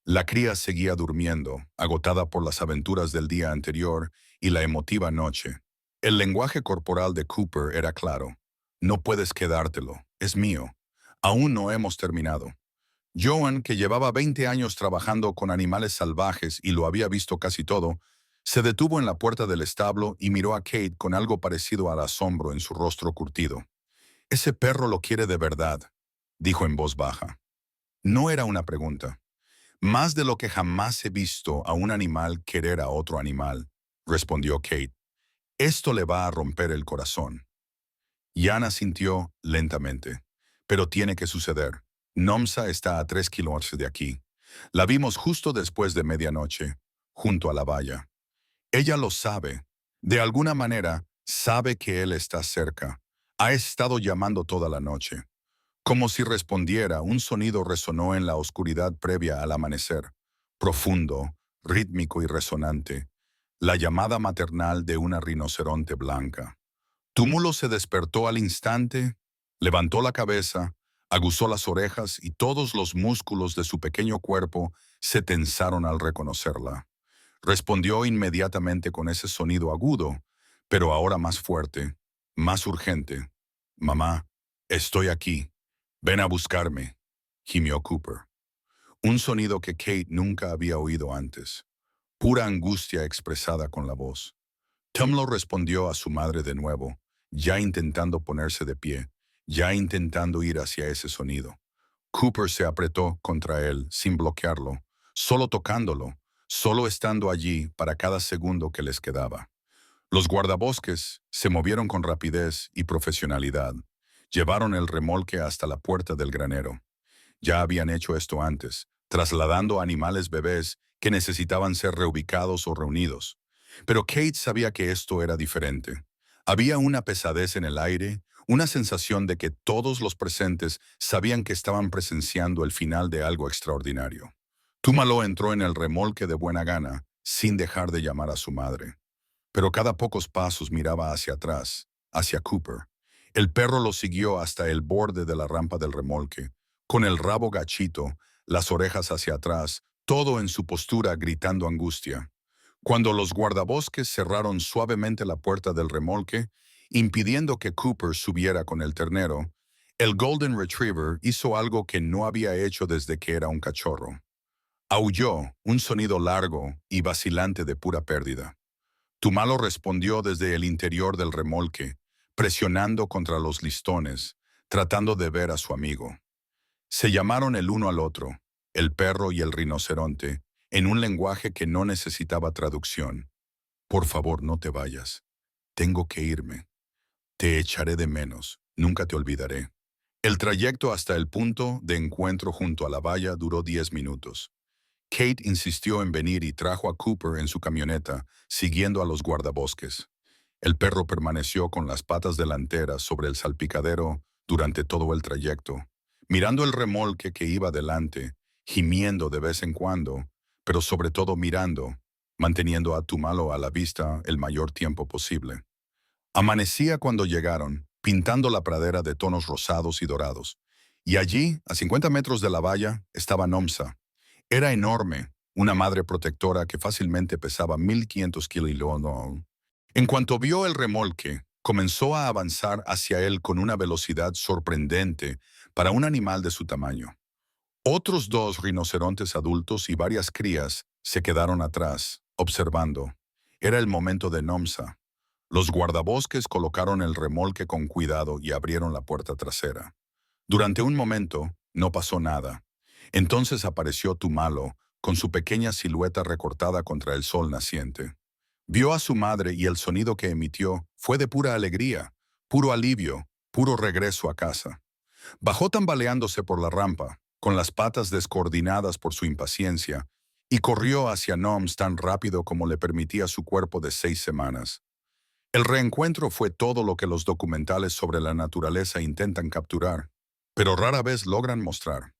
La cría seguía durmiendo, agotada por las aventuras del día anterior y la emotiva noche. El lenguaje corporal de Cooper era claro. No puedes quedártelo, es mío. Aún no hemos terminado. Joan, que llevaba 20 años trabajando con animales salvajes y lo había visto casi todo, se detuvo en la puerta del establo y miró a Kate con algo parecido al asombro en su rostro curtido. «Ese perro lo quiere de verdad», dijo en voz baja. No era una pregunta. «Más de lo que jamás he visto a un animal querer a otro animal», respondió Kate. «Esto le va a romper el corazón». Yana sintió lentamente. «Pero tiene que suceder. Nomsa está a 3 kilómetros de aquí. La vimos justo después de medianoche, junto a la valla. Ella lo sabe. De alguna manera, sabe que él está cerca. Ha estado llamando toda la noche». Como si respondiera, un sonido resonó en la oscuridad previa al amanecer, profundo, rítmico y resonante, la llamada maternal de una rinoceronte blanca. Túmulo se despertó al instante, levantó la cabeza, aguzó las orejas y todos los músculos de su pequeño cuerpo se tensaron al reconocerla. Respondió inmediatamente con ese sonido agudo, pero ahora más fuerte, más urgente. «Mamá, estoy aquí. Ven a buscarme», gimió Cooper. Un sonido que Kate nunca había oído antes. Pura angustia expresada con la voz. Tumlo respondió a su madre de nuevo, ya intentando ponerse de pie, ya intentando ir hacia ese sonido. Cooper se apretó contra él sin bloquearlo, solo tocándolo, solo estando allí para cada segundo que les quedaba. Los guardabosques se movieron con rapidez y profesionalidad. Llevaron el remolque hasta la puerta del granero. Ya habían hecho esto antes, trasladando animales bebés que necesitaban ser reubicados o reunidos. Pero Kate sabía que esto era diferente. Había una pesadez en el aire, una sensación de que todos los presentes sabían que estaban presenciando el final de algo extraordinario. Túmalo entró en el remolque de buena gana, sin dejar de llamar a su madre. Pero cada pocos pasos miraba hacia atrás, hacia Cooper. El perro lo siguió hasta el borde de la rampa del remolque, con el rabo gachito, las orejas hacia atrás, todo en su postura gritando angustia. Cuando los guardabosques cerraron suavemente la puerta del remolque, impidiendo que Cooper subiera con el ternero, el Golden Retriever hizo algo que no había hecho desde que era un cachorro. Aulló, un sonido largo y vacilante de pura pérdida. Tumalo respondió desde el interior del remolque, presionando contra los listones, tratando de ver a su amigo. Se llamaron el uno al otro, el perro y el rinoceronte, en un lenguaje que no necesitaba traducción. Por favor, no te vayas. Tengo que irme. Te echaré de menos. Nunca te olvidaré. El trayecto hasta el punto de encuentro junto a la valla duró 10 minutos. Kate insistió en venir y trajo a Cooper en su camioneta, siguiendo a los guardabosques. El perro permaneció con las patas delanteras sobre el salpicadero durante todo el trayecto, mirando el remolque que iba delante, gimiendo de vez en cuando, pero sobre todo mirando, manteniendo a Tumalo a la vista el mayor tiempo posible. Amanecía cuando llegaron, pintando la pradera de tonos rosados y dorados. Y allí, a 50 metros de la valla, estaba Nomsa. Era enorme, una madre protectora que fácilmente pesaba 1.500 kilos. En cuanto vio el remolque, comenzó a avanzar hacia él con una velocidad sorprendente para un animal de su tamaño. Otros dos rinocerontes adultos y varias crías se quedaron atrás, observando. Era el momento de Nomsa. Los guardabosques colocaron el remolque con cuidado y abrieron la puerta trasera. Durante un momento, no pasó nada. Entonces apareció Tumalo, con su pequeña silueta recortada contra el sol naciente. Vio a su madre y el sonido que emitió fue de pura alegría, puro alivio, puro regreso a casa. Bajó tambaleándose por la rampa, con las patas descoordinadas por su impaciencia, y corrió hacia Noms tan rápido como le permitía su cuerpo de 6 semanas. El reencuentro fue todo lo que los documentales sobre la naturaleza intentan capturar, pero rara vez logran mostrar.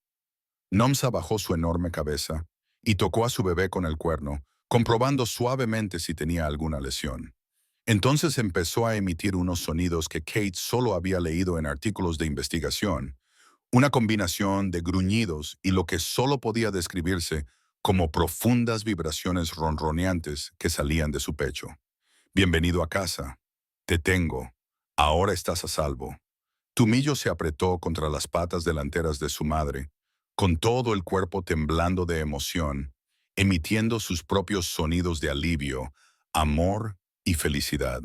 Nomsa bajó su enorme cabeza y tocó a su bebé con el cuerno, comprobando suavemente si tenía alguna lesión. Entonces empezó a emitir unos sonidos que Kate solo había leído en artículos de investigación, una combinación de gruñidos y lo que solo podía describirse como profundas vibraciones ronroneantes que salían de su pecho. Bienvenido a casa. Te tengo. Ahora estás a salvo. Tumillo se apretó contra las patas delanteras de su madre, con todo el cuerpo temblando de emoción, emitiendo sus propios sonidos de alivio, amor y felicidad.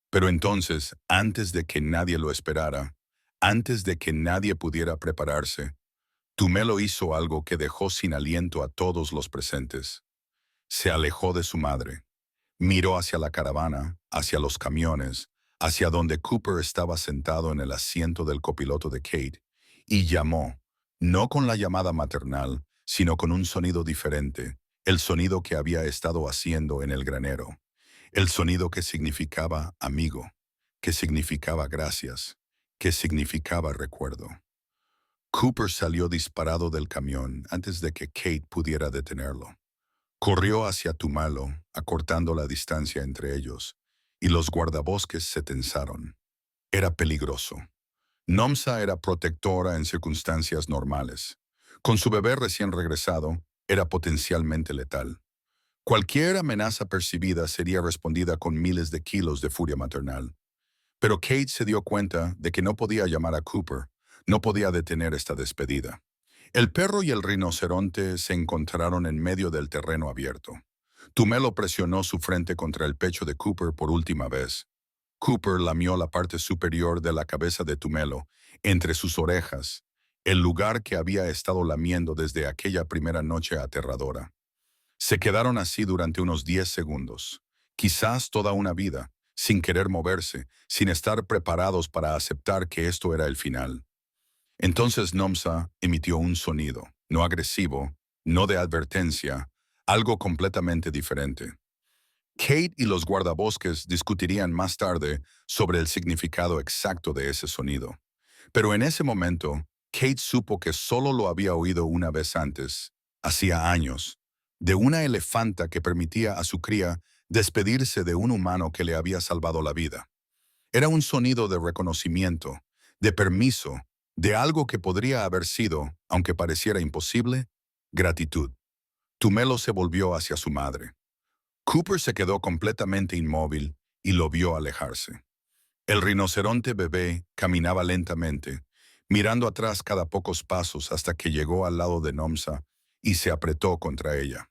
Pero entonces, antes de que nadie lo esperara, antes de que nadie pudiera prepararse, Tumelo hizo algo que dejó sin aliento a todos los presentes. Se alejó de su madre. Miró hacia la caravana, hacia los camiones, hacia donde Cooper estaba sentado en el asiento del copiloto de Kate, y llamó, no con la llamada maternal, sino con un sonido diferente, el sonido que había estado haciendo en el granero, el sonido que significaba amigo, que significaba gracias, que significaba recuerdo. Cooper salió disparado del camión antes de que Kate pudiera detenerlo. Corrió hacia Tumalo, acortando la distancia entre ellos, y los guardabosques se tensaron. Era peligroso. Nomsa era protectora en circunstancias normales. Con su bebé recién regresado, era potencialmente letal. Cualquier amenaza percibida sería respondida con miles de kilos de furia maternal. Pero Kate se dio cuenta de que no podía llamar a Cooper, no podía detener esta despedida. El perro y el rinoceronte se encontraron en medio del terreno abierto. Tumelo presionó su frente contra el pecho de Cooper por última vez. Cooper lamió la parte superior de la cabeza de Tumelo, entre sus orejas, el lugar que había estado lamiendo desde aquella primera noche aterradora. Se quedaron así durante unos 10 segundos, quizás toda una vida, sin querer moverse, sin estar preparados para aceptar que esto era el final. Entonces Nomsa emitió un sonido, no agresivo, no de advertencia, algo completamente diferente. Kate y los guardabosques discutirían más tarde sobre el significado exacto de ese sonido. Pero en ese momento, Kate supo que solo lo había oído una vez antes, hacía años, de una elefanta que permitía a su cría despedirse de un humano que le había salvado la vida. Era un sonido de reconocimiento, de permiso, de algo que podría haber sido, aunque pareciera imposible, gratitud. Tumelo se volvió hacia su madre. Cooper se quedó completamente inmóvil y lo vio alejarse. El rinoceronte bebé caminaba lentamente, mirando atrás cada pocos pasos hasta que llegó al lado de Nomsa y se apretó contra ella.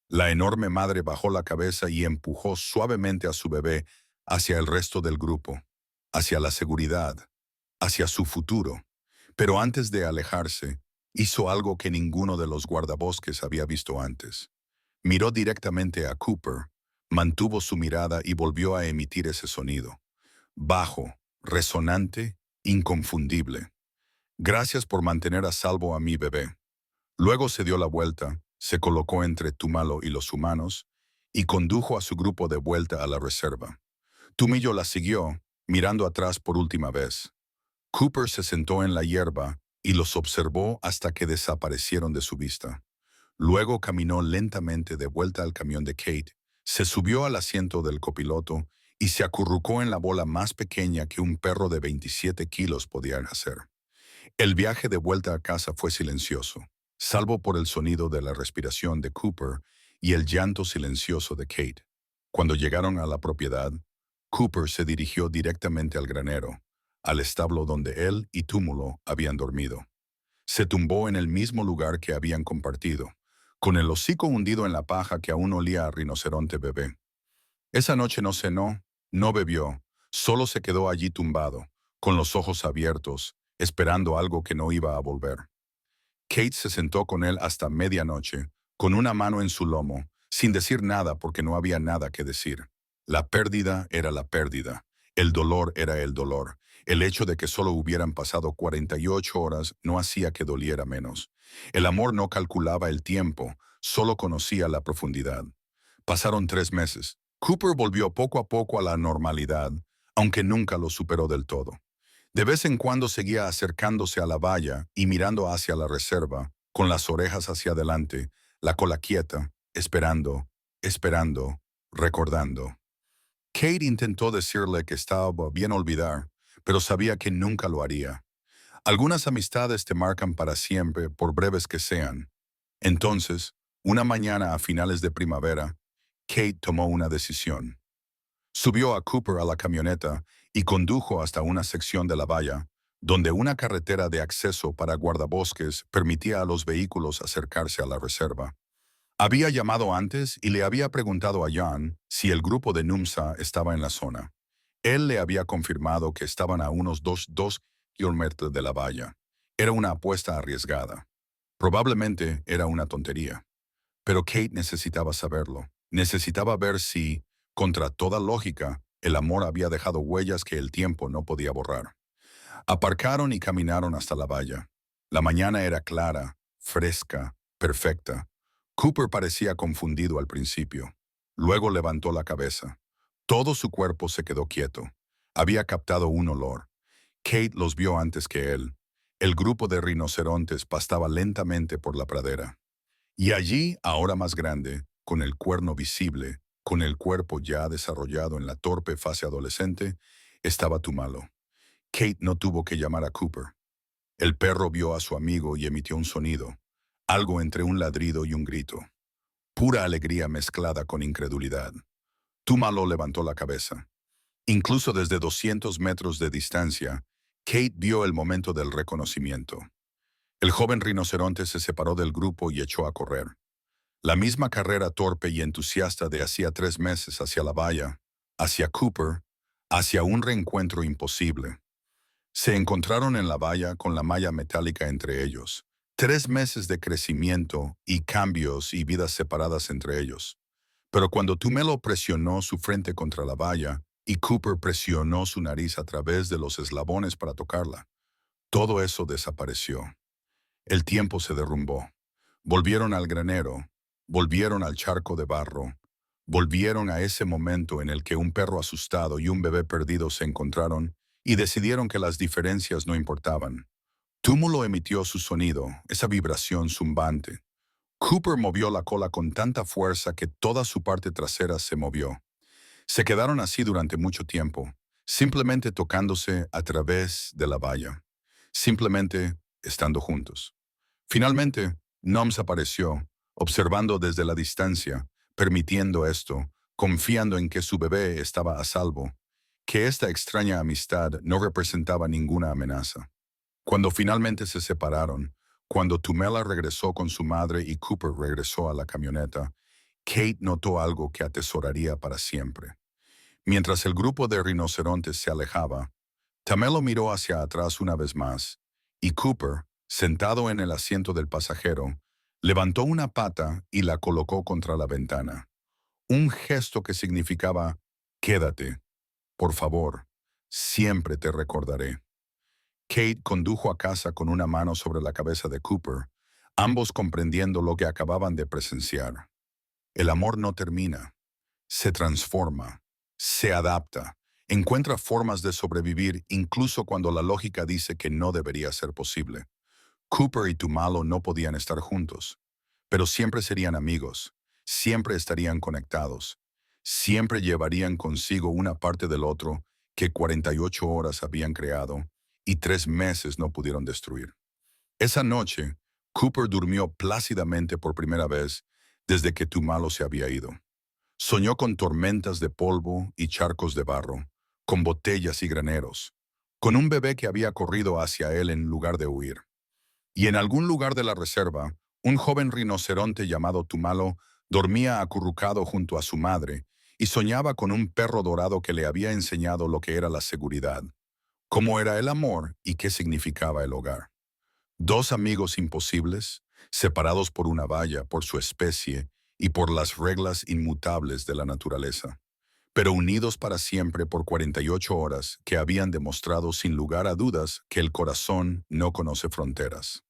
La enorme madre bajó la cabeza y empujó suavemente a su bebé hacia el resto del grupo. hacia la seguridad, hacia su futuro. Pero antes de alejarse, hizo algo que ninguno de los guardabosques había visto antes. Miró directamente a Cooper, mantuvo su mirada y volvió a emitir ese sonido. Bajo, resonante, inconfundible. Gracias por mantener a salvo a mi bebé. Luego se dio la vuelta, se colocó entre Tumalo y los humanos y condujo a su grupo de vuelta a la reserva. Tumillo la siguió, mirando atrás por última vez. Cooper se sentó en la hierba y los observó hasta que desaparecieron de su vista. Luego caminó lentamente de vuelta al camión de Kate, se subió al asiento del copiloto y se acurrucó en la bola más pequeña que un perro de 27 kilos podía hacer. El viaje de vuelta a casa fue silencioso, salvo por el sonido de la respiración de Cooper y el llanto silencioso de Kate. Cuando llegaron a la propiedad, Cooper se dirigió directamente al granero, al establo donde él y Túmulo habían dormido. Se tumbó en el mismo lugar que habían compartido, con el hocico hundido en la paja que aún olía a rinoceronte bebé. Esa noche no cenó, no bebió, solo se quedó allí tumbado, con los ojos abiertos, esperando algo que no iba a volver. Kate se sentó con él hasta medianoche, con una mano en su lomo, sin decir nada porque no había nada que decir. La pérdida era la pérdida, el dolor era el dolor. El hecho de que solo hubieran pasado 48 horas no hacía que doliera menos. El amor no calculaba el tiempo, solo conocía la profundidad. Pasaron 3 meses. Cooper volvió poco a poco a la normalidad, aunque nunca lo superó del todo. De vez en cuando seguía acercándose a la valla y mirando hacia la reserva, con las orejas hacia adelante, la cola quieta, esperando, esperando, recordando. Kate intentó decirle que estaba bien olvidar, pero sabía que nunca lo haría. Algunas amistades te marcan para siempre, por breves que sean. Entonces, una mañana a finales de primavera, Kate tomó una decisión. Subió a Cooper a la camioneta y condujo hasta una sección de la valla, donde una carretera de acceso para guardabosques permitía a los vehículos acercarse a la reserva. Había llamado antes y le había preguntado a Jan si el grupo de NUMSA estaba en la zona. Él le había confirmado que estaban a unos 2 kilómetros de la valla. Era una apuesta arriesgada. Probablemente era una tontería. Pero Kate necesitaba saberlo. Necesitaba ver si, contra toda lógica, el amor había dejado huellas que el tiempo no podía borrar. Aparcaron y caminaron hasta la valla. La mañana era clara, fresca, perfecta. Cooper parecía confundido al principio. Luego levantó la cabeza. Todo su cuerpo se quedó quieto. Había captado un olor. Kate los vio antes que él. El grupo de rinocerontes pastaba lentamente por la pradera. Y allí, ahora más grande, con el cuerno visible, con el cuerpo ya desarrollado en la torpe fase adolescente, estaba Tumalo. Kate no tuvo que llamar a Cooper. El perro vio a su amigo y emitió un sonido, algo entre un ladrido y un grito. Pura alegría mezclada con incredulidad. Tumalo levantó la cabeza. Incluso desde 200 metros de distancia, Kate vio el momento del reconocimiento. El joven rinoceronte se separó del grupo y echó a correr. La misma carrera torpe y entusiasta de hacía 3 meses hacia la valla, hacia Cooper, hacia un reencuentro imposible. Se encontraron en la valla con la malla metálica entre ellos. 3 meses de crecimiento y cambios y vidas separadas entre ellos. Pero cuando Tumelo presionó su frente contra la valla y Cooper presionó su nariz a través de los eslabones para tocarla, todo eso desapareció. El tiempo se derrumbó. Volvieron al granero, volvieron al charco de barro, volvieron a ese momento en el que un perro asustado y un bebé perdido se encontraron y decidieron que las diferencias no importaban. Túmulo emitió su sonido, esa vibración zumbante. Cooper movió la cola con tanta fuerza que toda su parte trasera se movió. Se quedaron así durante mucho tiempo, simplemente tocándose a través de la valla, simplemente estando juntos. Finalmente, Noms apareció, observando desde la distancia, permitiendo esto, confiando en que su bebé estaba a salvo, que esta extraña amistad no representaba ninguna amenaza. Cuando finalmente se separaron, cuando Tumela regresó con su madre y Cooper regresó a la camioneta, Kate notó algo que atesoraría para siempre. Mientras el grupo de rinocerontes se alejaba, Tamelo miró hacia atrás una vez más, y Cooper, sentado en el asiento del pasajero, levantó una pata y la colocó contra la ventana. Un gesto que significaba, quédate, por favor, siempre te recordaré. Kate condujo a casa con una mano sobre la cabeza de Cooper, ambos comprendiendo lo que acababan de presenciar. El amor no termina, se transforma, se adapta, encuentra formas de sobrevivir incluso cuando la lógica dice que no debería ser posible. Cooper y Tumalo no podían estar juntos, pero siempre serían amigos, siempre estarían conectados, siempre llevarían consigo una parte del otro que 48 horas habían creado y 3 meses no pudieron destruir. Esa noche, Cooper durmió plácidamente por primera vez desde que Tumalo se había ido. Soñó con tormentas de polvo y charcos de barro, con botellas y graneros, con un bebé que había corrido hacia él en lugar de huir. Y en algún lugar de la reserva, un joven rinoceronte llamado Tumalo dormía acurrucado junto a su madre y soñaba con un perro dorado que le había enseñado lo que era la seguridad, cómo era el amor y qué significaba el hogar. Dos amigos imposibles, separados por una valla, por su especie y por las reglas inmutables de la naturaleza, pero unidos para siempre por 48 horas que habían demostrado sin lugar a dudas que el corazón no conoce fronteras.